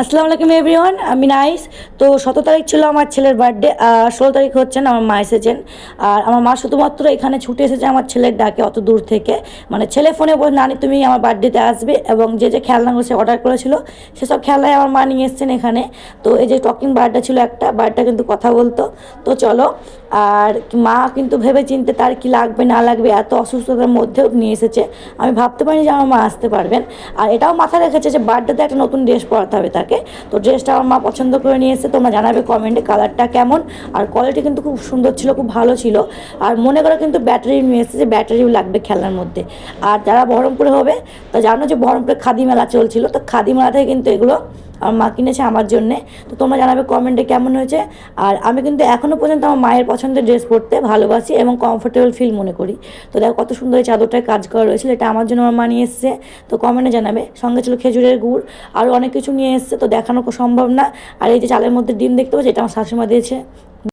আসসালামু আলাইকুম এভরিওয়ান, আমি নাইস। তো 17 তারিখ ছিল আমার ছেলের বার্থডে, আর 16 তারিখ হচ্ছেন আমার মা এসেছেন। আর আমার মা শুধুমাত্র এখানে ছুটে এসেছে আমার ছেলের ডাকে অত দূর থেকে। মানে ছেলে ফোনে বলে, নানি তুমি আমার বার্থডেতে আসবে, এবং যে যে খেলনাগুলো সে অর্ডার করেছিল সেসব খেলনাই আমার মা নিয়ে এসেছেন এখানে। তো এই যে টকিং বার্ডটা ছিল, একটা বার্ডটা কিন্তু কথা বলতো। তো চলো, আর মা কিন্তু ভেবে চিনতে তার কি লাগবে না লাগবে এত অসুস্থতার মধ্যেও নিয়ে এসেছে। আমি ভাবতে পারিনি যে আমার মা আসতে পারবেন। আর এটাও মাথায় রেখেছে যে বার্থডেতে একটা নতুন ড্রেস পরাতে হবে তাকে। তো ড্রেসটা আমার মা পছন্দ করে নিয়ে এসেছে। তোমরা জানাবে কমেন্টে কালারটা কেমন, আর কোয়ালিটি কিন্তু খুব সুন্দর ছিল, খুব ভালো ছিল। আর মনে করো কিন্তু ব্যাটারি নিয়ে এসেছে, যে ব্যাটারিও লাগবে খেলনার মধ্যে। আর যারা বহরমপুরে হবে, তো জানো যে বহরমপুরে খাদি মেলা চলছিল, তো খাদি মেলা থেকে কিন্তু এগুলো আমার মা কিনেছে আমার জন্যে। তো তোমরা জানাবে কমেন্টে কেমন হয়েছে। আর আমি কিন্তু এখনও পর্যন্ত আমার মায়ের পছন্দের ড্রেস পরতে ভালোবাসি এবং কমফোর্টেবল ফিল মনে করি। তো দেখো কত সুন্দর এই চাদরটায় কাজ করা রয়েছিল, এটা আমার জন্য আমার মা নিয়ে এসেছে। তো কমেন্টে জানাবে। সঙ্গে ছিল খেজুরের গুড়, আরও অনেক কিছু নিয়ে এসেছে, তো দেখানো সম্ভব না। আর এই যে চালের মধ্যে ডিম দেখতে পাচ্ছি, এটা আমার শাশুড়িমা দিয়েছে।